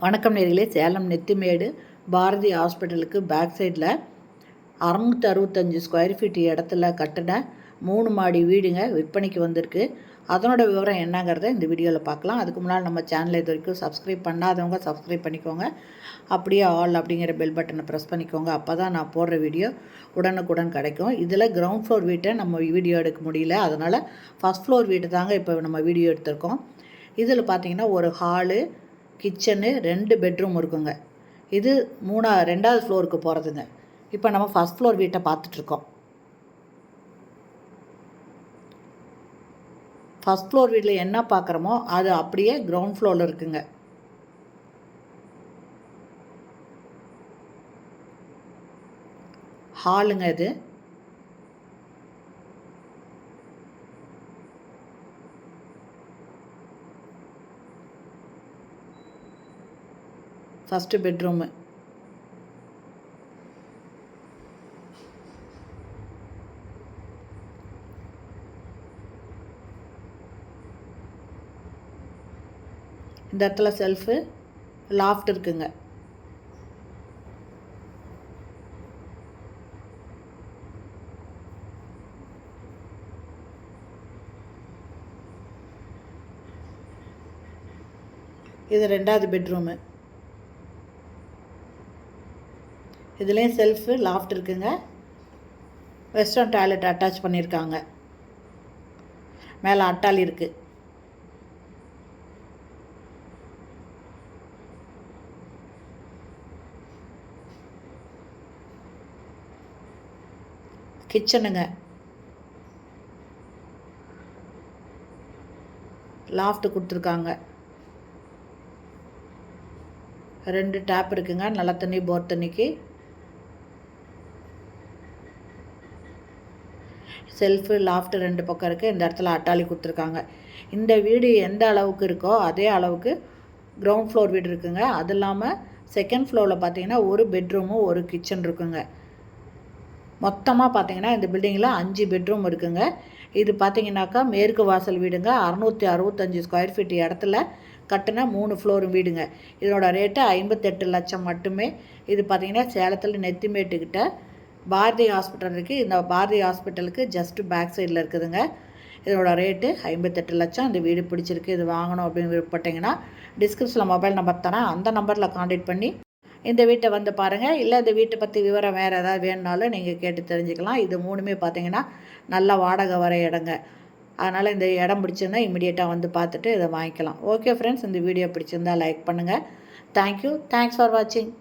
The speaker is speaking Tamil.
வணக்கம் நேர்களே. சேலம் நெத்திமேடு பாரதி ஹாஸ்பிட்டலுக்கு பேக் சைடில் 665 ஸ்கொயர் ஃபீட் இடத்துல கட்டின 3 மாடி வீடுங்க விற்பனைக்கு வந்திருக்கு. அதனோட விவரம் என்னங்கிறத இந்த வீடியோவில் பார்க்கலாம். அதுக்கு முன்னால் நம்ம சேனலை இது வரைக்கும் சப்ஸ்கிரைப் பண்ணாதவங்க சப்ஸ்கிரைப் பண்ணிக்கோங்க. அப்படியே ஆல் அப்படிங்கிற பெல் பட்டனை ப்ரெஸ் பண்ணிக்கோங்க. அப்போ தான் நான் போடுற வீடியோ உடனுக்குடன் கிடைக்கும். இதில் கிரவுண்ட் ஃப்ளோர் வீட்டை நம்ம வீடியோ எடுக்க முடியல, அதனால் ஃபஸ்ட் ஃப்ளோர் வீட்டை தாங்க இப்போ நம்ம வீடியோ எடுத்திருக்கோம். இதில் பார்த்திங்கன்னா ஒரு ஹாலு, கிச்சனு, 2 பெட்ரூம் இருக்குங்க. இது 2வது ஃப்ளோருக்கு போகிறதுங்க. இப்போ நம்ம ஃபஸ்ட் ஃப்ளோர் வீட்டை பார்த்துட்ருக்கோம். ஃபஸ்ட் ஃப்ளோர் வீட்டில் என்ன பார்க்குறோமோ அது அப்படியே கிரவுண்ட் ஃப்ளோரில் இருக்குங்க. ஹாலுங்க இது. First bedroom. இந்த இடத்துல செல்ஃபு, லாஃப்ட் இருக்குங்க. இது 2வது பெட்ரூமு. இதுலேயும் செல்ஃபு, லாஃப்ட் இருக்குங்க. வெஸ்டர்ன் டாய்லெட் அட்டாச் பண்ணியிருக்காங்க. மேலே அட்டாளி இருக்குது. கிச்சனுங்க. லாஃப்ட் கொடுத்துருக்காங்க. 2 டேப் இருக்குங்க, நல்ல தண்ணி போர் தண்ணிக்கு. செல்ஃபு, லாஃப்ட் 2 பக்கம் இருக்குது. இந்த இடத்துல அட்டாளி கொடுத்துருக்காங்க. இந்த வீடு எந்த அளவுக்கு இருக்கோ அதே அளவுக்கு கிரவுண்ட் ஃப்ளோர் வீடு இருக்குங்க. அது இல்லாமல் செகண்ட் ஃப்ளோரில் பார்த்தீங்கன்னா ஒரு பெட்ரூமும் ஒரு கிச்சன் இருக்குங்க. மொத்தமாக பார்த்தீங்கன்னா இந்த பில்டிங்கில் 5 பெட்ரூம் இருக்குங்க. இது பார்த்தீங்கன்னாக்கா மேற்கு வாசல் வீடுங்க. 665 ஸ்கொயர் ஃபீட் இடத்துல கட்டின 3 ஃப்ளோர் வீடுங்க. இதனோட ரேட்டு 58 லட்சம் மட்டுமே. இது பார்த்தீங்கன்னா சேலத்தில் நெத்திமேட்டுக்கிட்ட பாரதி ஹாஸ்பிட்டல் இருக்குது. இந்த பாரதி ஹாஸ்பிட்டலுக்கு ஜஸ்ட்டு பேக் சைடில் இருக்குதுங்க. இதோட ரேட்டு 58 லட்சம். இந்த வீடு பிடிச்சிருக்கு, இது வாங்கணும் அப்படின்னு விருப்பப்பட்டீங்கன்னா டிஸ்கிரிப்ஷனில் மொபைல் நம்பர் தரேன், அந்த நம்பரில் காண்டாக்ட் பண்ணி இந்த வீட்டை வந்து பாருங்கள். இல்லை இந்த வீட்டை பற்றி விவரம் வேறு ஏதாவது வேணுனாலும் நீங்கள் கேட்டு தெரிஞ்சுக்கலாம். இது 3மே பார்த்தீங்கன்னா நல்ல வாடகை வர இடங்க. அதனால் இந்த இடம் பிடிச்சிருந்தா இமிடியேட்டாக வந்து பார்த்துட்டு இதை வாங்கிக்கலாம். ஓகே ஃப்ரெண்ட்ஸ், இந்த வீடியோ பிடிச்சிருந்தால் லைக் பண்ணுங்கள். தேங்க்யூ. தேங்க்ஸ் ஃபார் வாட்சிங்.